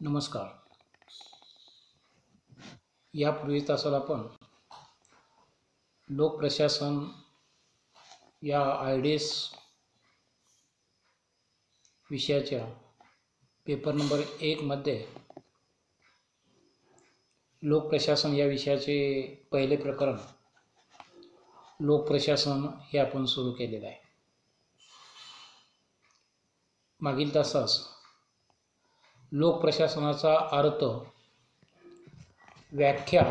नमस्कार. यापूर्वी तासाला आपण लोकप्रशासन या आयडीएस विषयाच्या पेपर नंबर 1 मध्ये लोकप्रशासन या विषयाचे पहिले प्रकरण लोकप्रशासन हे आपण सुरू केलेले आहे. मागील तासास लोकप्रशासनाचा अर्थ, व्याख्या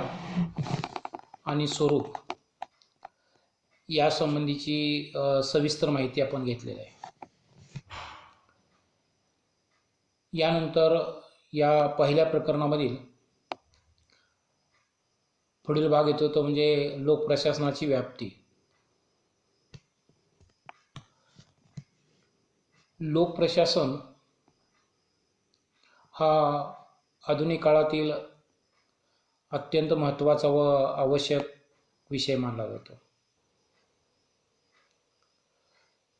आणि स्वरूप यासंबंधीची सविस्तर माहिती आपण घेतलेली आहे. यानंतर या पहिल्या प्रकरणामधील पुढील भाग येतो तो म्हणजे लोकप्रशासनाची व्याप्ती. लोकप्रशासन हा आधुनिक काळातील अत्यंत महत्त्वाचा व आवश्यक विषय मानला जातो.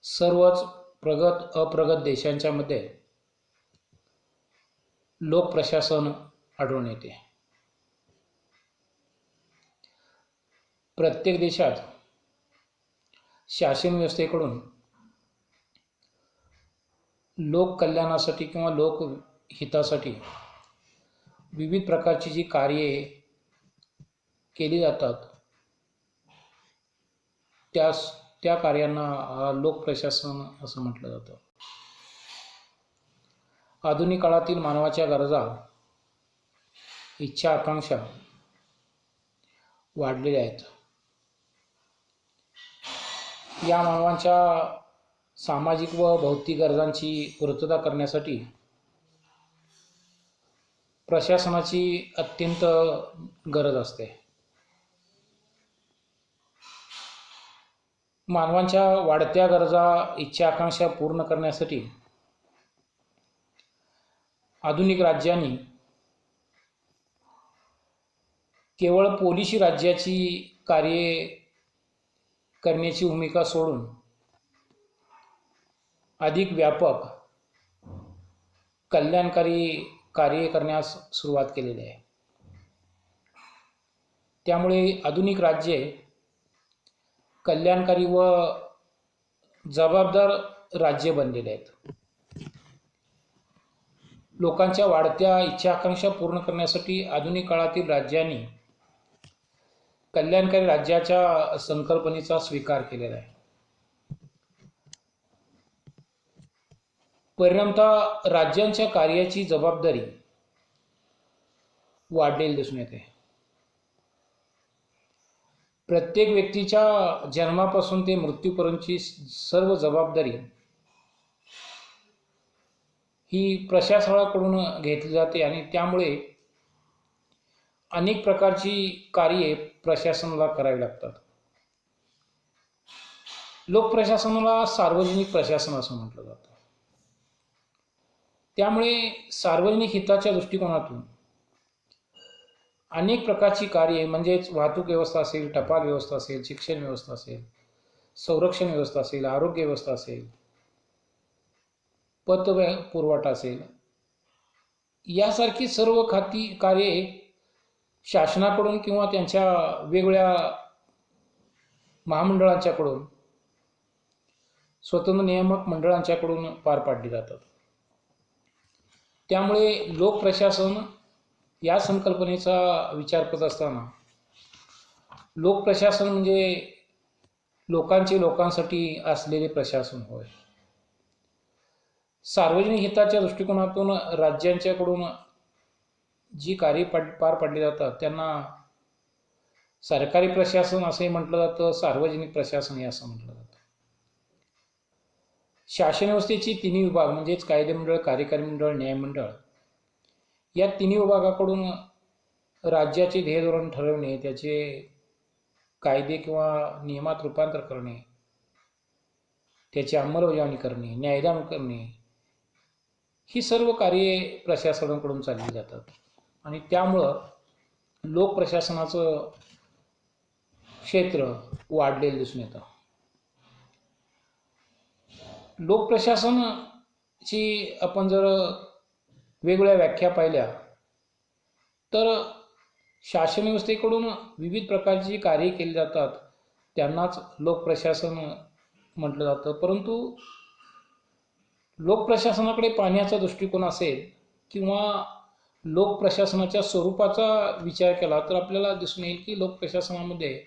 सर्वच प्रगत अप्रगत देशांच्या मध्ये लोकप्रशासन आढळून येते. प्रत्येक देशात शासन व्यवस्थेकडून लोक कल्याणासाठी किंवा लोकहितासाठी विविध प्रकारची जी कार्ये केली जातात त्या कार्यांना लोकप्रशासन असं म्हटलं जातं. आधुनिक काळातील मानवाच्या गरजा, इच्छा, आकांक्षा वाढलेल्या आहेत. या मानवांच्या सामाजिक व भौतिक गरजांची पूर्तता करण्यासाठी प्रशासनाची अत्यंत गरज असते. मानवांच्या वाढत्या गरजा, इच्छा, आकांक्षा पूर्ण करण्यासाठी आधुनिक राज्यांनी केवळ पोलिसी राज्याची कार्ये करण्याची भूमिका सोडून अधिक व्यापक कल्याणकारी कार्य करण्यास सुरुवात केलेली आहे. त्यामुळे आधुनिक राज्ये कल्याणकारी व जबाबदार राज्य बनलेले आहेत. लोकांच्या वाढत्या इच्छा आकांक्षा पूर्ण करण्यासाठी आधुनिक काळातील राज्यांनी कल्याणकारी राज्याच्या संकल्पनेचा स्वीकार केलेला आहे. परिणामतः राज्यांच्या कार्याची जबाबदारी वाढलेली दिसून येते. प्रत्येक व्यक्तीच्या जन्मापासून ते मृत्यूपर्यंतची सर्व जबाबदारी ही प्रशासनाकडून घेतली जाते आणि त्यामुळे अनेक प्रकारची कार्ये प्रशासनाला करावी लागतात. लोकप्रशासनाला सार्वजनिक प्रशासन असं म्हटलं जातं. त्यामुळे सार्वजनिक हिताच्या दृष्टिकोनातून अनेक प्रकारची कार्ये म्हणजेच वाहतूक व्यवस्था असेल, टपाल व्यवस्था असेल, शिक्षण व्यवस्था असेल, संरक्षण व्यवस्था असेल, आरोग्य व्यवस्था असेल, पत पुरवठा असेल, यासारखी सर्व कार्ये शासनाकडून किंवा त्यांच्या वेगवेगळ्या महामंडळांच्याकडून, स्वतंत्र नियामक मंडळांच्याकडून पार पाडली जातात. त्यामुळे लोकप्रशासन या संकल्पनेचा विचार करत असताना लोकप्रशासन म्हणजे लोकांसाठी असलेले प्रशासन होय. सार्वजनिक हिताच्या दृष्टिकोनातून राज्यांच्याकडून जी कार्ये पार पाडली जातात त्यांना सरकारी प्रशासन असे म्हटलं जातं, सार्वजनिक प्रशासन हे असं म्हटलं जातं. शासन व्यवस्थेची तिन्ही विभाग म्हणजेच कायदेमंडळ, कार्यकारी मंडळ, न्यायमंडळ या तिन्ही विभागाकडून राज्याचे ध्येय धोरण ठरवणे, त्याचे कायदे किंवा नियमात रूपांतर करणे, त्याची अंमलबजावणी करणे, न्यायदान करणे, ही सर्व कार्ये प्रशासनाकडून चालली जातात. आणि त्यामुळं लोकप्रशासनाचं क्षेत्र वाढलेलं दिसून येतं. लोकप्रशासनाची आपण जर वेगवेगळ्या व्याख्या पाहिल्या तर शासन व्यवस्थेकडून विविध प्रकारची कार्ये केली जातात, त्यांनाच लोकप्रशासन म्हटलं जातं. परंतु लोकप्रशासनाकडे पाहण्याचा दृष्टिकोन असेल किंवा लोकप्रशासनाच्या स्वरूपाचा विचार केला तर आपल्याला दिसून येईल की लोकप्रशासनामध्ये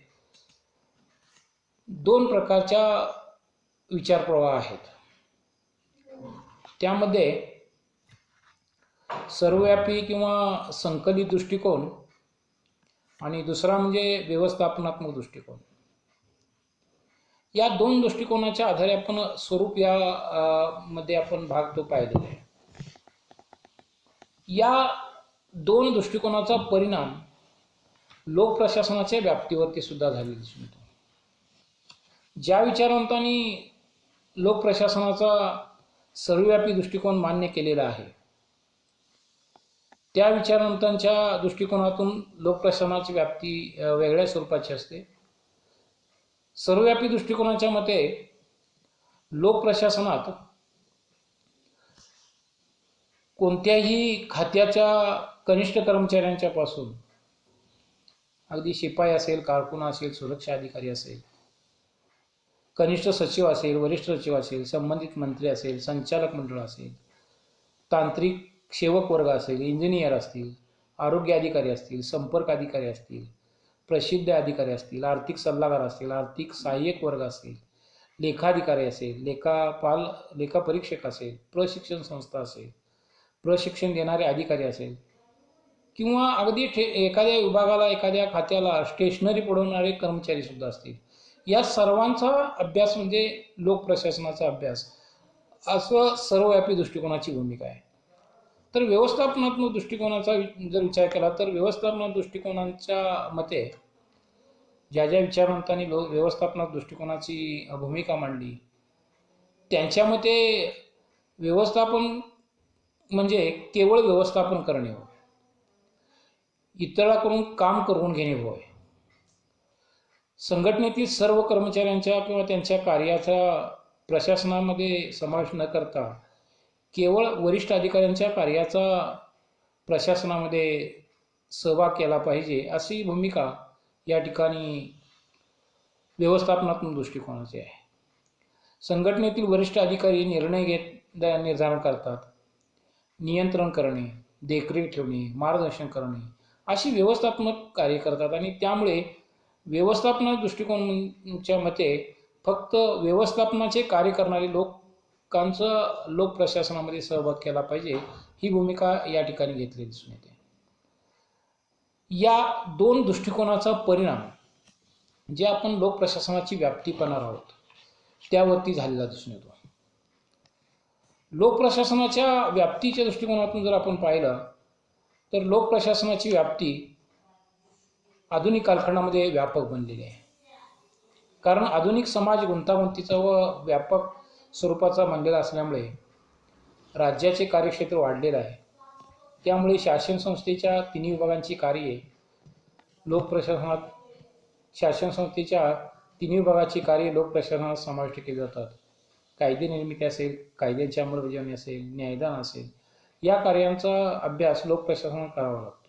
दोन प्रकारच्या विचारप्रवाह आहेत. त्यामध्ये सर्वव्यापी किंवा संकलित दृष्टिकोन आणि दुसरा म्हणजे व्यवस्थापनात्मक दृष्टिकोन. या दोन दृष्टिकोनाच्या आधारे आपण स्वरूप या मध्ये आपण भाग तो पाहिलेला आहे. या दोन दृष्टिकोनाचा परिणाम लोकप्रशासनाच्या व्याप्तीवरती सुद्धा झालेला दिसून येतो. ज्या विचारवंतांनी लोकप्रशासनाचा सर्वव्यापी दृष्टिकोन मान्य केलेला आहे त्या विचारवंतांच्या दृष्टिकोनातून लोकप्रशासनाची व्याप्ती वेगळ्या स्वरूपाची असते. सर्वव्यापी दृष्टिकोनाच्या मते लोकप्रशासनात कोणत्याही खात्याच्या कनिष्ठ कर्मचाऱ्यांच्या पासून अगदी शिपाई असेल, कारकून असेल, सुरक्षा अधिकारी असेल, कनिष्ठ सचिव असेल, वरिष्ठ सचिव असेल, संबंधित मंत्री असेल, संचालक मंडळ असेल, तांत्रिक सेवक वर्ग असेल, इंजिनियर असतील, आरोग्य अधिकारी असतील, संपर्क अधिकारी असतील, प्रसिद्ध अधिकारी असतील, आर्थिक सल्लागार असतील, आर्थिक सहाय्यक वर्ग असेल, लेखाधिकारी असेल, लेखापरीक्षक असेल, प्रशिक्षण संस्था असेल, प्रशिक्षण देणारे अधिकारी असेल किंवा अगदी एखाद्या विभागाला एखाद्या खात्याला स्टेशनरी पुरवणारे कर्मचारी सुद्धा असतील. या सर्वांचा अभ्यास म्हणजे लोकप्रशासनाचा अभ्यास असं सर्वव्यापी दृष्टिकोनाची भूमिका आहे. तर व्यवस्थापनात्मक दृष्टिकोनाचा जर विचार केला तर व्यवस्थापनात्मक दृष्टिकोनाच्या मते ज्या ज्या विचारवंतांनी व्यवस्थापनात्मक दृष्टिकोनाची भूमिका मांडली त्यांच्या मते व्यवस्थापन म्हणजे केवळ व्यवस्थापन करणे होय, इतरांकडून काम करून घेणे होय. संघटनेतील सर्व कर्मचाऱ्यांच्या किंवा त्यांच्या कार्याचा प्रशासनामध्ये समावेश न करता केवळ वरिष्ठ अधिकाऱ्यांच्या कार्याचा प्रशासनामध्ये सहभाग केला पाहिजे अशी भूमिका या ठिकाणी व्यवस्थापनात्मक दृष्टिकोनाची आहे. संघटनेतील वरिष्ठ अधिकारी निर्णय निर्धारण करतात, नियंत्रण करणे, देखरेख ठेवणे, मार्गदर्शन करणे अशी व्यवस्थापनात्मक कार्य करतात आणि त्यामुळे व्यवस्थापनात्मक दृष्टिकोनाच्या मते फक्त व्यवस्थापनाचे कार्य करणारे लोकांचा लोकप्रशासनामध्ये सहभाग केला पाहिजे ही भूमिका या ठिकाणी घेतली दिसून येते. या दोन दृष्टिकोनाचा परिणाम जे आपण लोकप्रशासनाची व्याप्ती पाहणार आहोत त्यावरती झालेला दिसून येतो. लोकप्रशासनाच्या व्याप्तीच्या दृष्टिकोनातून जर आपण पाहिलं तर लोकप्रशासनाची व्याप्ती आधुनिक कालखंडामध्ये व्यापक बनलेली आहे. कारण आधुनिक समाज गुंतागुंतीचा व व्यापक स्वरूपाचा बनलेला असल्यामुळे राज्याचे कार्यक्षेत्र वाढलेलं आहे. त्यामुळे शासन संस्थेच्या तिन्ही विभागांची कार्ये लोकप्रशासनात शासन संस्थेच्या तिन्ही विभागाची कार्ये लोकप्रशासनात समाविष्ट केली जातात. कायदे निर्मिती असेल, कायद्यांची अंमलबजावणी असेल, न्यायदान असेल या कार्यांचा अभ्यास लोकप्रशासनात करावा लागतो.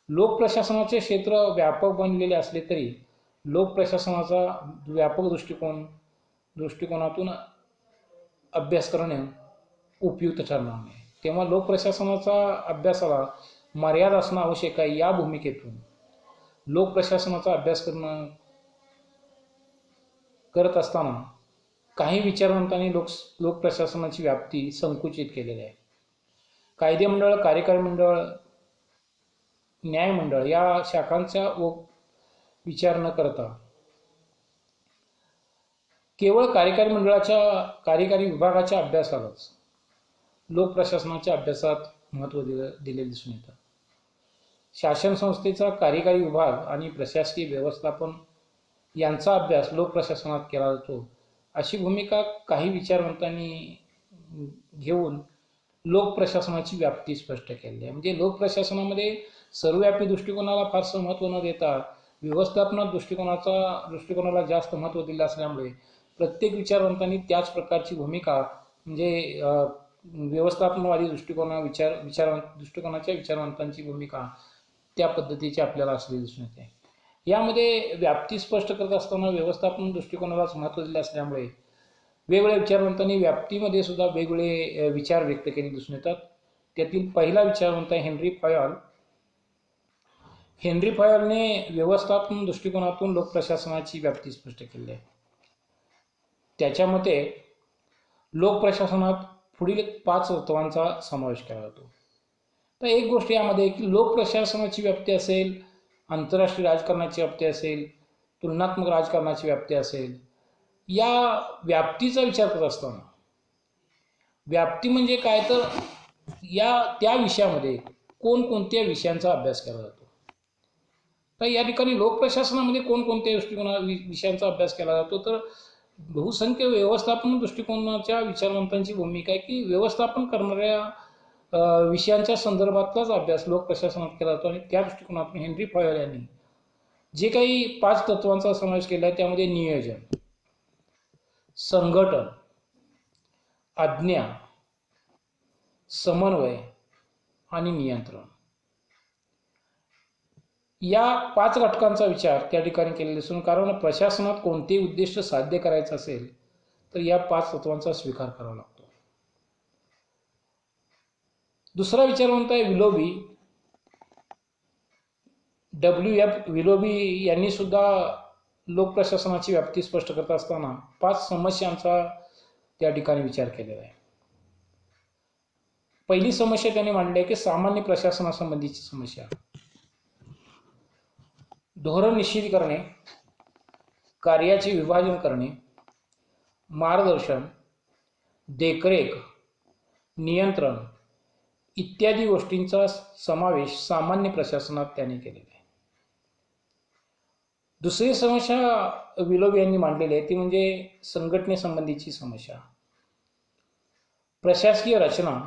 लोकप्रशासनाचे क्षेत्र व्यापक बनलेले असले तरी लोकप्रशासनाचा व्यापक दृष्टिकोनातून अभ्यास करणे उपयुक्त ठरणार नाही. तेव्हा लोकप्रशासनाचा अभ्यासाला मर्यादा असणं आवश्यक आहे. या भूमिकेतून लोकप्रशासनाचा अभ्यास करत असताना काही विचारवंतांनी लोकप्रशासनाची व्याप्ती संकुचित केलेली आहे. कायदे मंडळ, कार्यकारी मंडळ, न्यायमंडळ या शाखांचा विचार न करता केवळ कार्यकारी मंडळाच्या कार्यकारी विभागाच्या अभ्यासालाच लोकप्रशासनाच्या अभ्यासात महत्त्व दिले दिसून येतं. शासन संस्थेचा कार्यकारी विभाग आणि प्रशासकीय व्यवस्थापन यांचा अभ्यास लोकप्रशासनात केला जातो अशी भूमिका काही विचारवंतांनी घेऊन लोकप्रशासनाची व्याप्ती स्पष्ट केली आहे. म्हणजे लोकप्रशासनामध्ये सर्वव्यापी दृष्टिकोनाला फारसं महत्त्व न देता व्यवस्थापनात दृष्टिकोनाला जास्त महत्त्व दिलं असल्यामुळे प्रत्येक विचारवंतांनी त्याच प्रकारची भूमिका म्हणजे व्यवस्थापनवादी दृष्टिकोनाच्या विचारवंतांची भूमिका त्या पद्धतीची आपल्याला असलेली दिसून येते. यामध्ये व्याप्ती स्पष्ट करत असताना व्यवस्थापन दृष्टिकोनालाच महत्त्व दिले असल्यामुळे वेगवेगळ्या विचारवंतांनी व्याप्तीमध्ये सुद्धा वेगवेगळे विचार व्यक्त केले दिसून येतात. त्यातील पहिला विचारवंत आहे हेनरी फयोल. हेनरी फयोलने व्यवस्थापन दृष्टिकोनातून लोकप्रशासनाची व्याप्ती स्पष्ट केली आहे. त्याच्या मते लोकप्रशासनात पुढील 5 तत्वांचा समावेश केला जातो. तर एक गोष्ट यामध्ये की लोकप्रशासनाची व्याप्ती असेल, आंतरराष्ट्रीय राजकारणाची व्याप्ती असेल, तुलनात्मक राजकारणाची व्याप्ती असेल, या व्याप्तीचा विचार करत असताना व्याप्ती म्हणजे काय, तर त्या विषयामध्ये कोणकोणत्या विषयांचा अभ्यास केला जातो. तर या ठिकाणी लोकप्रशासनामध्ये कोणकोणत्या विषयांचा अभ्यास केला जातो, तर बहुसंख्य व्यवस्थापन दृष्टिकोनाच्या विचारवंतांची भूमिका आहे की व्यवस्थापन करणाऱ्या विषयांच्या संदर्भातलाच अभ्यास लोकप्रशासनात केला जातो. आणि त्या दृष्टिकोनातून हेनरी फयोल यांनी जे काही 5 तत्वांचा समावेश केला आहे त्यामध्ये नियोजन, संघटन, आज्ञा, समन्वय आणि नियंत्रण या 5 घटकांचा विचार त्या ठिकाणी केलेला असून, कारण प्रशासनात कोणतेही उद्दिष्ट साध्य करायचं असेल तर या 5 तत्वांचा स्वीकार करावा लागतो. दुसरा विचारवंत आहे विलोबी. WF विलोबी यांनी सुद्धा लोकप्रशासनाची व्याप्ती स्पष्ट करत असताना 5 समस्यांचा त्या ठिकाणी विचार केलेला आहे. पहिली समस्या त्यांनी मांडली आहे की सामान्य प्रशासनासंबंधीची समस्या. धोरण निश्चित करणे, कार्याचे विभाजन करणे, मार्गदर्शन, देखरेख, नियंत्रण इत्यादी गोष्टींचा समावेश सामान्य प्रशासनात त्यांनी केलेला आहे. दुसरी समस्या विलोबी यांनी मांडलेली आहे ती म्हणजे संघटनेसंबंधीची समस्या. प्रशासकीय रचना,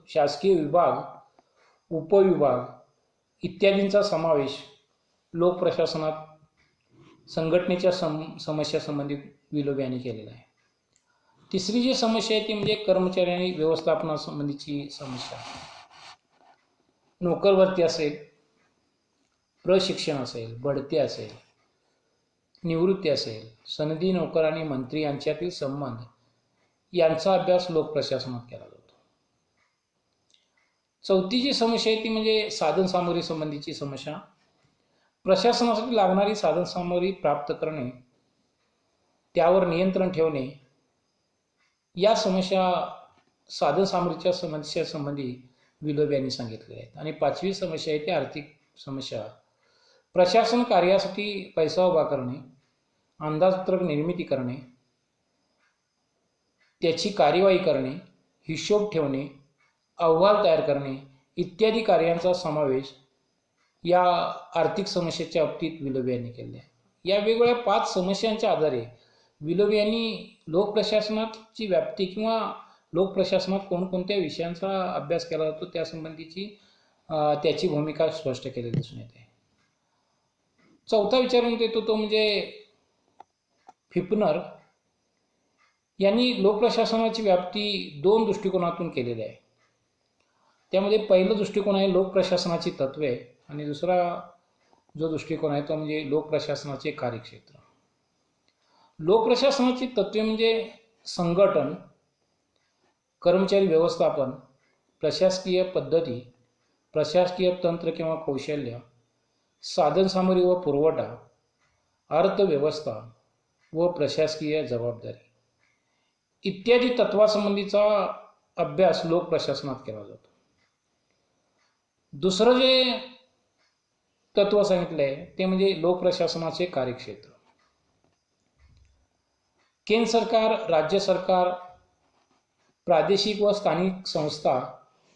शासकीय विभाग, उपविभाग इत्यादींचा समावेश लोकप्रशासनात संघटनेच्या समस्या संबंधित विलोबी यांनी केलेला आहे. तिसरी जी समस्या आहे ती म्हणजे कर्मचारी आणि व्यवस्थापनासंबंधीची समस्या. नोकरभरती असेल, प्रशिक्षण असेल, बढती असेल, निवृत्ती असेल, सनदी नोकर आणि मंत्री यांच्यातील संबंध यांचा अभ्यास लोकप्रशासनात केला जातो. चौथी जी समस्या आहे ती म्हणजे साधनसामुग्री संबंधीची समस्या. प्रशासनासाठी लागणारी साधनसामुग्री प्राप्त करणे, त्यावर नियंत्रण ठेवणे या समस्या साधनसामुग्रीच्या समस्यासंबंधी विलोबी यांनी सांगितलेल्या आहेत. आणि 5वी समस्या आहे ती आर्थिक समस्या. प्रशासन कार्यासाठी पैसा उभा करणे, अंदाजपत्रक निर्मिती करणे, त्याची कार्यवाही करणे, हिशोब ठेवणे, अहवाल तयार करणे इत्यादी कार्यांचा समावेश या आर्थिक समस्येच्या बाबतीत विलोबी यांनी केले आहे. या वेगवेगळ्या 5 समस्यांच्या आधारे विलोबी यांनी लोकप्रशासनाची व्याप्ती किंवा लोकप्रशासनात कोणकोणत्या विषयांचा अभ्यास केला जातो त्यासंबंधीची त्याची भूमिका स्पष्ट केलेली दिसून येते. चौथा विचारवंत येतो तो म्हणजे फिपनर. यांनी लोकप्रशासनाची व्याप्ती 2 दृष्टिकोनातून केलेली आहे. त्यामध्ये पहिलं दृष्टिकोन आहे लोकप्रशासनाची तत्वे आणि दुसरा जो दृष्टिकोन आहे तो म्हणजे लोकप्रशासनाचे कार्यक्षेत्र. लोकप्रशासनाची तत्वे म्हणजे संघटन, कर्मचारी व्यवस्थापन, प्रशासकीय पद्धती, प्रशासकीय तंत्र किंवा कौशल्य, साधनसामुग्री व पुरवठा, अर्थव्यवस्था व प्रशासकीय जबाबदारी इत्यादी तत्वासंबंधीचा अभ्यास लोकप्रशासनात केला जातो. दुसरं जे तत्व सांगितलं आहे ते म्हणजे लोकप्रशासनाचे कार्यक्षेत्र. केंद्र सरकार, राज्य सरकार, प्रादेशिक व स्थानिक संस्था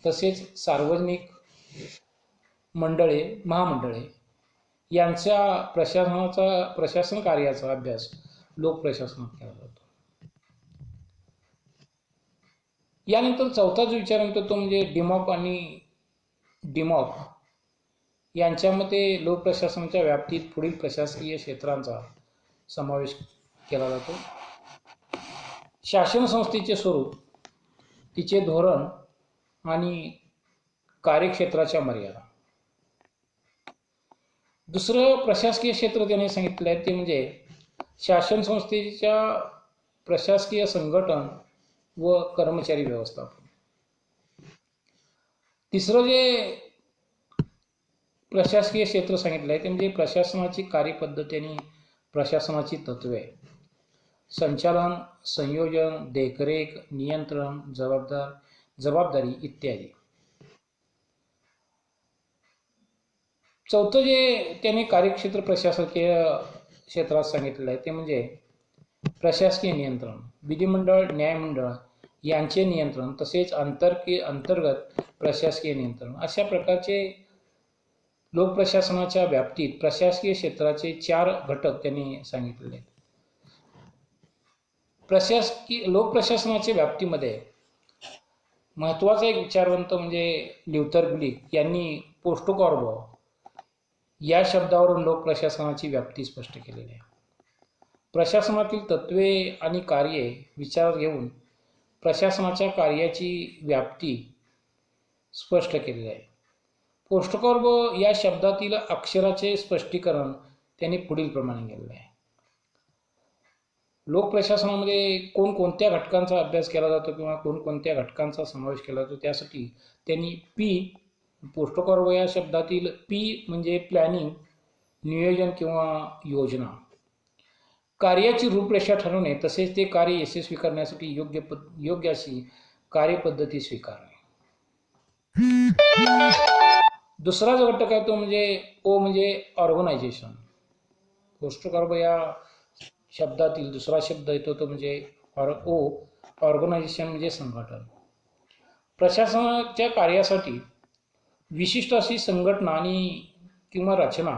तसेच सार्वजनिक मंडळे, महामंडळे यांच्या प्रशासन कार्याचा अभ्यास लोकप्रशासनात केला जातो. यानंतर चौथा जो विचार येतो तो म्हणजे डिमॉक यांच्या मते लोकप्रशासनाच्या व्याप्तीत पुढील प्रशासकीय क्षेत्रांचा समावेश केला जातो. शासन संस्थेचे स्वरूप, तिचे धोरण आणि कार्यक्षेत्राच्या मर्यादा. दुसरं प्रशासकीय क्षेत्र त्याने सांगितलं आहे ते म्हणजे शासन संस्थेच्या प्रशासकीय संघटन व कर्मचारी व्यवस्थापन. तिसरं जे प्रशासकीय क्षेत्र सांगितलं आहे ते म्हणजे प्रशासनाची कार्यपद्धती आणि प्रशासनाची तत्वे, संचालन, संयोजन, देखरेख, नियंत्रण, जबाबदारी इत्यादी. चौथं जे त्यांनी कार्यक्षेत्र प्रशासकीय क्षेत्रात सांगितलेलं आहे ते म्हणजे प्रशासकीय नियंत्रण, विधिमंडळ, न्यायमंडळ यांचे नियंत्रण, तसेच अंतर्गत प्रशासकीय नियंत्रण. अशा प्रकारचे लोकप्रशासनाच्या व्याप्तीत प्रशासकीय क्षेत्राचे 4 घटक त्यांनी सांगितलेले आहेत. लोकप्रशासनाच्या व्याप्तीमध्ये महत्त्वाचा एक विचारवंत म्हणजे ल्युथर ग्लिक यांनी पोस्टोकॉर्बो या शब्दावरून लोकप्रशासनाची व्याप्ती स्पष्ट केलेली आहे. प्रशासनातील तत्वे आणि कार्ये विचारात घेऊन प्रशासनाच्या कार्याची व्याप्ती स्पष्ट केलेली आहे. पोस्टोकॉर्बो या शब्दातील अक्षराचे स्पष्टीकरण त्यांनी पुढील प्रमाणे केलेले आहे. लोकप्रशासनामध्ये कोणकोणत्या घटकांचा अभ्यास केला जातो किंवा कोणकोणत्या घटकांचा समावेश केला जातो त्यासाठी त्यांनी पोस्टोकॉर्बो या शब्दातील पी म्हणजे प्लॅनिंग, नियोजन किंवा योजना, कार्याची रूपरेषा ठरवणे, तसेच ते कार्य यशस्वी करण्यासाठी योग्य अशी कार्यपद्धती स्वीकारणे. दुसरा जो घटक आहे तो म्हणजे ओ म्हणजे ऑर्गनायझेशन. पोस्टोकॉर्बो या शब्दातील दुसरा शब्द येतो तो म्हणजे ऑर्गनायझेशन म्हणजे संघटन. प्रशासनाच्या कार्यासाठी विशिष्ट अशी संघटना किंवा रचना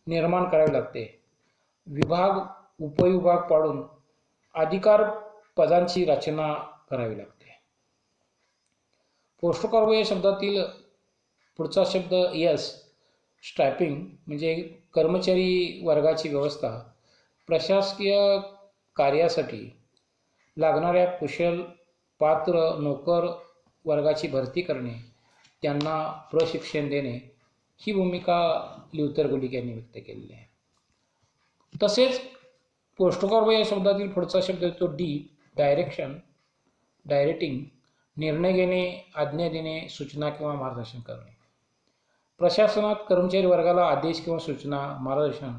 निर्माण करावी लागते. विभाग, उपविभाग पाडून अधिकार पदांची रचना करावी लागते. पोस्टोकॉर्बो या शब्दातील पुढचा शब्द स्टॅफिंग म्हणजे कर्मचारी वर्गाची व्यवस्था, प्रशासकीय कार्यासाठी लागणाऱ्या कुशल पात्र नोकर वर्गाची भरती करणे, त्यांना प्रशिक्षण देणे, ही भूमिका ल्युथर ग्लिक यांनी व्यक्त केलेली आहे. तसेच पोस्टोकॉर्बो या शब्दातील पुढचा शब्द येतो डायरेक्टिंग, निर्णय घेणे, आज्ञा देणे, सूचना किंवा मार्गदर्शन करणे. प्रशासनात कर्मचारी वर्गाला आदेश किंवा सूचना, मार्गदर्शन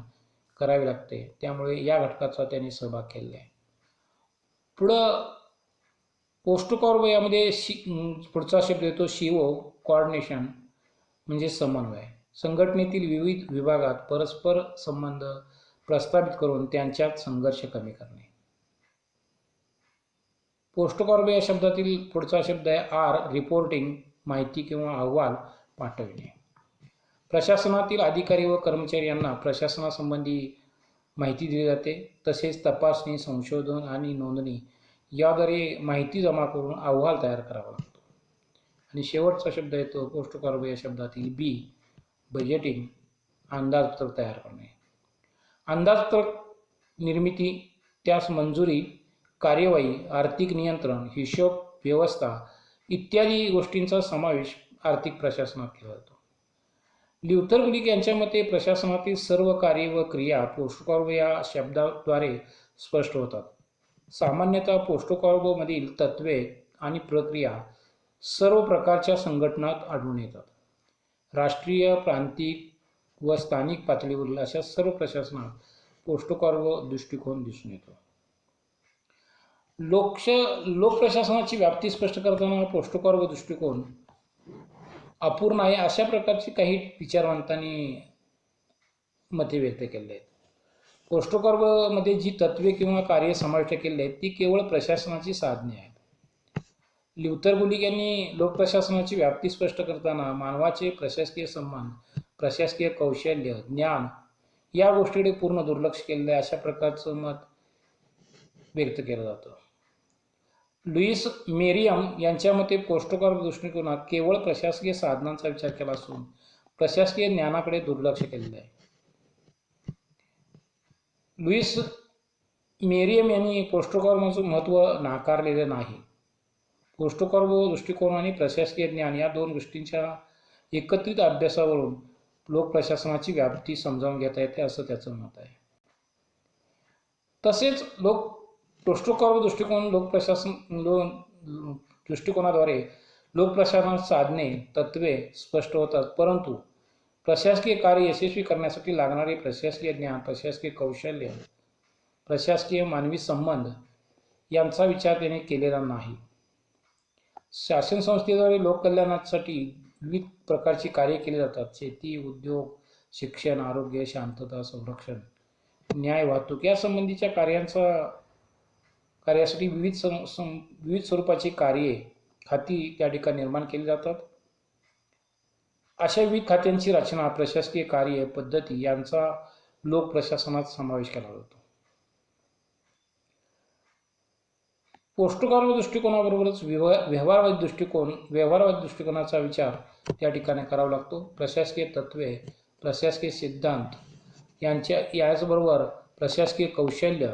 करावे लागते, त्यामुळे या घटकाचा त्यांनी सहभाग केलेला आहे. पुढं पोस्टोकॉर्बो यामध्ये पुढचा शब्द येतो कोऑर्डिनेशन म्हणजे समन्वय, संघटनेतील विविध विभागात परस्पर संबंध प्रस्थापित करून त्यांच्यात संघर्ष कमी करणे. पोस्टोकॉर्बो या शब्दातील पुढचा शब्द आहे रिपोर्टिंग, माहिती किंवा अहवाल पाठविणे. प्रशासनातील अधिकारी व कर्मचारी यांना प्रशासनासंबंधी माहिती दिली जाते, तसेच तपासणी, संशोधन आणि नोंदणी याद्वारे माहिती जमा करून अहवाल तयार करावा लागतो. आणि शेवटचा शब्द येतो पोस्टोकॉर्बो या शब्दातील बजेटिंग, अंदाजपत्रक तयार करणे. अंदाजपत्रक निर्मिती, त्यास मंजुरी, कार्यवाही, आर्थिक नियंत्रण, हिशोब व्यवस्था इत्यादी गोष्टींचा समावेश आर्थिक प्रशासनात केला जातो. ल्युथर ग्लिक यांच्या मते प्रशासनातील सर्व कार्ये व क्रिया पोस्टोकॉर्बो या शब्दाद्वारे स्पष्ट होतात. सामान्यतः पोस्टोकॉर्बोमधील तत्त्वे आणि प्रक्रिया सर्व प्रकारच्या संघटनात आढळून येतात. राष्ट्रीय, प्रांतिक व स्थानिक पातळीवरील अशा सर्व प्रशासनात पोस्टोकॉर्बो दृष्टिकोन दिसून येतो. लोकप्रशासनाची व्याप्ती स्पष्ट करताना पोस्टोकॉर्बो दृष्टिकोन अपूर्ण आहे अशा प्रकारची काही विचारवंतांनी मते व्यक्त केले आहेत. पोस्टोकॉर्बोमध्ये जी तत्वे किंवा कार्य समाविष्ट केले आहेत ती केवळ प्रशासनाची साधने आहेत. ल्युथर ग्लिक यांनी लोकप्रशासनाची व्याप्ती स्पष्ट करताना मानवाचे प्रशासकीय संबंध, प्रशासकीय कौशल्य, ज्ञान या गोष्टीकडे पूर्ण दुर्लक्ष केलेले अशा प्रकारचं मत व्यक्त केलं जातं. लुईस मेरियम यांच्या मते पोस्टोकॉर्बो दृष्टिकोनात केवळ प्रशासकीय साधनांचा विचार केला असून प्रशासकीय ज्ञानाकडे दुर्लक्ष केलेले आहे. लुईस मेरियम यांनी पोस्टोकॉर्बोचं महत्त्व नाकारलेले नाही. गोष्टकर्म दृष्टिकोन आणि प्रशासकीय ज्ञान या दोन गोष्टींच्या एकत्रित अभ्यासावरून लोकप्रशासनाची व्याप्ती समजावून घेता येते असं त्याचं मत आहे. तसेच गोष्टकर्म दृष्टिकोन दृष्टिकोनाद्वारे लोकप्रशासन साधने तत्वे स्पष्ट होतात, परंतु प्रशासकीय कार्य यशस्वी करण्यासाठी लागणारे प्रशासकीय ज्ञान, प्रशासकीय कौशल्य, प्रशासकीय मानवी संबंध यांचा विचार त्याने केलेला नाही. शासन संस्थेद्वारे लोककल्याणासाठी विविध प्रकारची कार्य केली जातात. शेती, उद्योग, शिक्षण, आरोग्य, शांतता, संरक्षण, न्याय, वाहतूक या संबंधीच्या कार्यासाठी विविध स्वरूपाची कार्ये खाती त्या ठिकाणी निर्माण केली जातात. अशा विविध खात्यांची रचना, प्रशासकीय कार्य पद्धती यांचा लोक प्रशासनात समावेश केला जातो. गोष्टकर्म दृष्टिकोनाबरोबरच व्यवहारवादी दृष्टिकोनाचा विचार त्या ठिकाणी करावा लागतो. प्रशासकीय तत्वे, प्रशासकीय सिद्धांत याचबरोबर प्रशासकीय कौशल्य,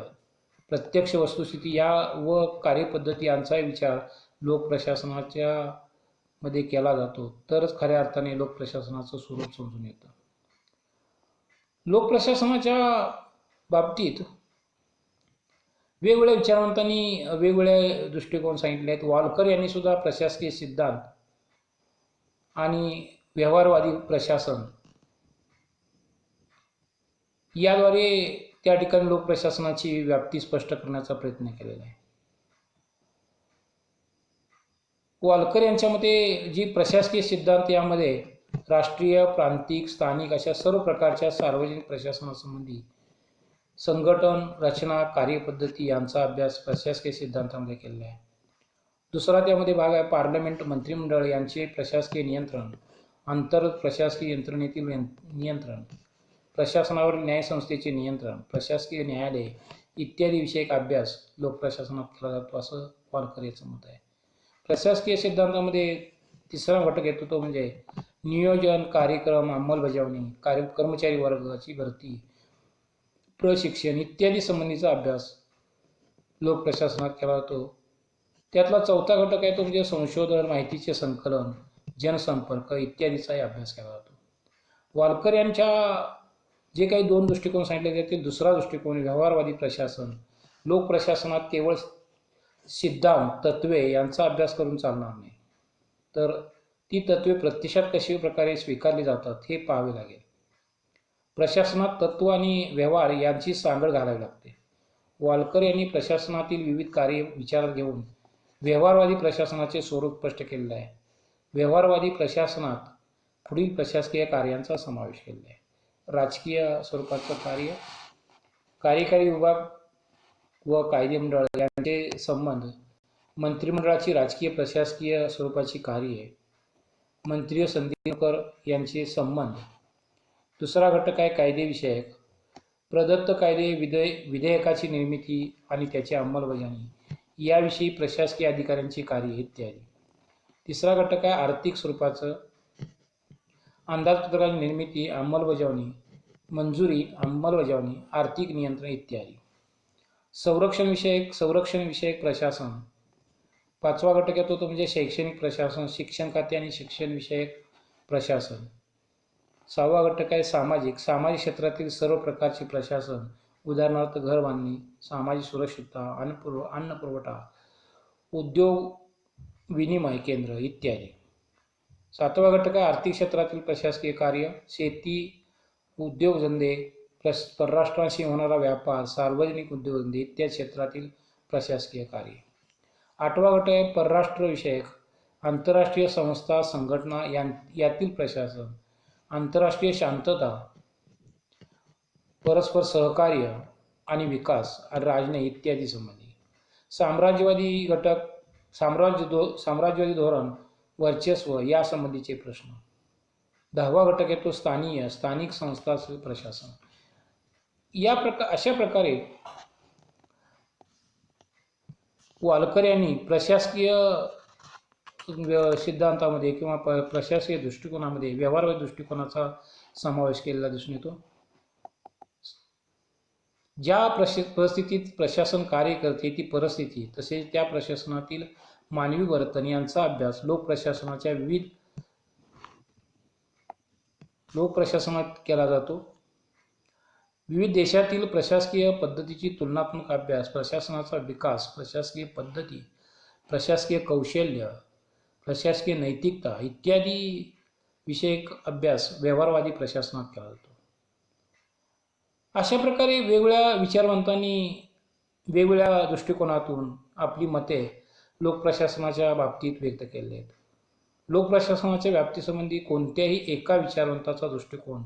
प्रत्यक्ष वस्तुस्थिती या व कार्यपद्धती यांचा विचार लोकप्रशासनाच्या मध्ये केला जातो, तरच खऱ्या अर्थाने लोकप्रशासनाचं स्वरूप समजून येतं. लोकप्रशासनाच्या बाबतीत वेगवेगळ्या विचारवंतांनी वेगवेगळे दृष्टिकोन सांगितले आहेत. वालकर यांनी सुद्धा प्रशासकीय सिद्धांत आणि व्यवहारवादी प्रशासन याद्वारे त्या ठिकाणी लोकप्रशासनाची व्याप्ती स्पष्ट करण्याचा प्रयत्न केलेला आहे. वालकर यांच्या मते जी प्रशासकीय सिद्धांत यामध्ये राष्ट्रीय, प्रांतिक, स्थानिक अशा सर्व प्रकारच्या सार्वजनिक प्रशासनासंबंधी संघटन, रचना, कार्यपद्धती यांचा अभ्यास प्रशासकीय सिद्धांतामध्ये केलेला आहे. दुसरा त्यामध्ये भाग आहे पार्लमेंट, मंत्रिमंडळ यांचे प्रशासकीय नियंत्रण, अंतर्गत प्रशासकीय यंत्रणेतील नियंत्रण, प्रशासनावर न्यायसंस्थेचे नियंत्रण, प्रशासकीय न्यायालय इत्यादी विषयक अभ्यास लोकप्रशासनात केला जातो असं वालकर याचं मत आहे. प्रशासकीय सिद्धांतामध्ये तिसरा घटक येतो तो म्हणजे नियोजन, कार्यक्रम, अंमलबजावणी, कर्मचारी वर्गाची भरती, प्रशिक्षण इत्यादी संबंधीचा अभ्यास लोकप्रशासनात केला जातो. त्यातला चौथा घटक आहे तो म्हणजे संशोधन, माहितीचे संकलन, जनसंपर्क इत्यादीचाही अभ्यास केला जातो. वालकर यांच्या जे काही दोन दृष्टिकोन सांगितले त्यातील दुसरा दृष्टिकोन व्यवहारवादी प्रशासन. लोकप्रशासनात केवळ सिद्धांत, तत्वे यांचा अभ्यास करून चालणार नाही, तर ती तत्वे प्रत्यक्षात कशी प्रकारे स्वीकारली जातात हे पाहावे लागेल. प्रशासनात तत्व आणि व्यवहार यांची सांगड घालावी लागते. वालकर यांनी प्रशासनातील विविध कार्ये विचारात घेऊन व्यवहारवादी प्रशासनाचे स्वरूप स्पष्ट केलेले आहे. व्यवहारवादी प्रशासनात पुढील प्रशासकीय कार्यांचा समावेश केलेला आहे. राजकीय स्वरूपाचं कार्य, कार्यकारी विभाग व कायदेमंडळ यांचे संबंध, मंत्रिमंडळाची राजकीय प्रशासकीय स्वरूपाची कार्ये, मंत्रीय संधिकर यांचे संबंध. दुसरा घटक आहे कायदेविषयक, प्रदत्त कायदे, विधेयकाची निर्मिती आणि त्याची अंमलबजावणी याविषयी प्रशासकीय अधिकाऱ्यांची कार्ये इत्यादी. तिसरा घटक आहे आर्थिक स्वरूपाचं, अंदाजपत्रकाची निर्मिती, अंमलबजावणी, मंजुरी, अंमलबजावणी, आर्थिक नियंत्रण इत्यादी. संरक्षण विषयक प्रशासन. पाचवा घटक येतो तो म्हणजे शैक्षणिक प्रशासन, शिक्षण खाते आणि शिक्षण विषयक प्रशासन. सहावा घटक आहे सामाजिक क्षेत्रातील सर्व प्रकारचे प्रशासन, उदाहरणार्थ घर बांधणी, सामाजिक सुरक्षितता, अन्न पुरवठा, उद्योग विनिमय केंद्र इत्यादी. सातवा घटक आहे आर्थिक क्षेत्रातील प्रशासकीय कार्य, शेती, उद्योगधंदे, परराष्ट्रांशी होणारा व्यापार, सार्वजनिक उद्योगधंदे इत्यादी क्षेत्रातील प्रशासकीय कार्य. आठवा घटक आहे परराष्ट्र विषयक, आंतरराष्ट्रीय संस्था, संघटना यातील प्रशासन, आंतरराष्ट्रीय शांतता, परस्पर सहकार्य आणि विकास आणि राजनैतिक इत्यादी संबंधी. साम्राज्यवादी घटक, साम्राज्यवादी धोरण, वर्चस्व यासंबंधीचे प्रश्न. 10वा घटक येतो स्थानिक संस्था प्रशासन. अशा प्रकारे वालकर यांनी प्रशासकीय सिद्धांतामध्ये किंवा प्रशासकीय दृष्टिकोनामध्ये व्यवहारवादी दृष्टिकोनाचा समावेश केलेला दिसून येतो. ज्या परिस्थितीत प्रशासन कार्य करते ती परिस्थिती, तसेच त्या प्रशासनातील मानवी वर्तन यांचा अभ्यास लोकप्रशासनात केला जातो. विविध देशातील प्रशासकीय पद्धतीची तुलनात्मक अभ्यास, प्रशासनाचा विकास, प्रशासकीय पद्धती, प्रशासकीय कौशल्य, प्रशासकीय नैतिकता इत्यादी विषयक अभ्यास व्यवहारवादी प्रशासनात केला जातो. अशा प्रकारे वेगवेगळ्या विचारवंतांनी वेगवेगळ्या दृष्टिकोनातून आपली मते लोकप्रशासनाच्या बाबतीत व्यक्त केली आहेत. लोकप्रशासनाच्या व्याप्तीसंबंधी कोणत्याही एका विचारवंताचा दृष्टिकोन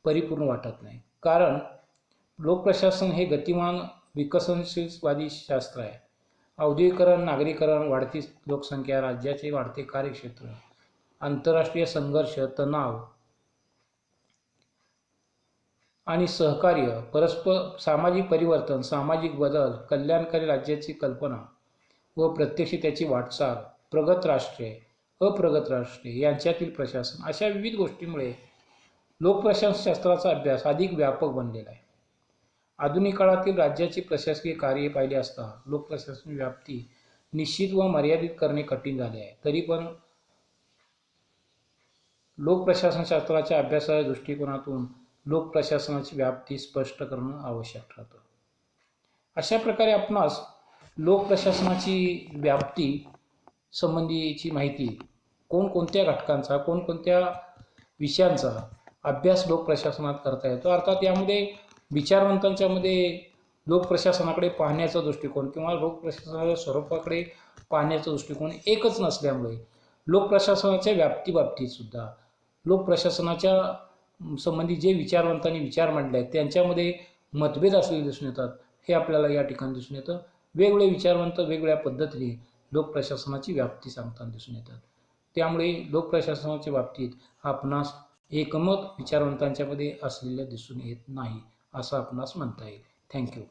परिपूर्ण वाटत नाही, कारण लोकप्रशासन हे गतिमान विकसनशीलवादी शास्त्र आहे. औद्योगिकरण, नागरीकरण, वाढती लोकसंख्या, राज्याचे वाढते कार्यक्षेत्र, आंतरराष्ट्रीय संघर्ष, तणाव आणि सहकार्य, परस्पर सामाजिक परिवर्तन, सामाजिक बदल, कल्याणकारी राज्याची कल्पना व प्रत्यक्ष त्याची वाटचाल, प्रगत राष्ट्रे, अप्रगत राष्ट्रे यांच्यातील प्रशासन, अशा विविध गोष्टींमुळे लोकप्रशासनशास्त्राचा अभ्यास अधिक व्यापक बनलेला आहे. आधुनिक काळातील राज्याची प्रशासकीय कार्ये पाहिली असता लोकप्रशासन व्याप्ती निश्चित व मर्यादित करणे कठीण झाले आहे. तरी पण लोकप्रशासनशास्त्राच्या अभ्यासाच्या दृष्टिकोनातून लोकप्रशासनाची व्याप्ती स्पष्ट करणं आवश्यक ठरतं. अशा प्रकारे आपणास लोकप्रशासनाची व्याप्ती संबंधीची माहिती, कोणकोणत्या घटकांचा, कोणकोणत्या विषयांचा अभ्यास लोकप्रशासनात करता येतो. अर्थात यामध्ये विचारवंतांच्यामध्ये लोकप्रशासनाकडे पाहण्याचा दृष्टिकोन किंवा लोकप्रशासनाच्या स्वरूपाकडे पाहण्याचा दृष्टिकोन एकच नसल्यामुळे लोकप्रशासनाच्या व्याप्तीबाबतीत सुद्धा लोकप्रशासनाच्या संबंधी जे विचारवंतांनी विचार मांडले आहेत त्यांच्यामध्ये मतभेद असलेले दिसून येतात. हे आपल्याला या ठिकाणी दिसून येतं. वेगवेगळे विचारवंत वेगवेगळ्या पद्धतीने लोकप्रशासनाची व्याप्ती सांगताना दिसून येतात. त्यामुळे लोकप्रशासनाच्या बाबतीत आपणास एकमत विचारवंतांच्यामध्ये असलेलं दिसून येत नाही असं आपणास म्हणता येईल. थँक्यू.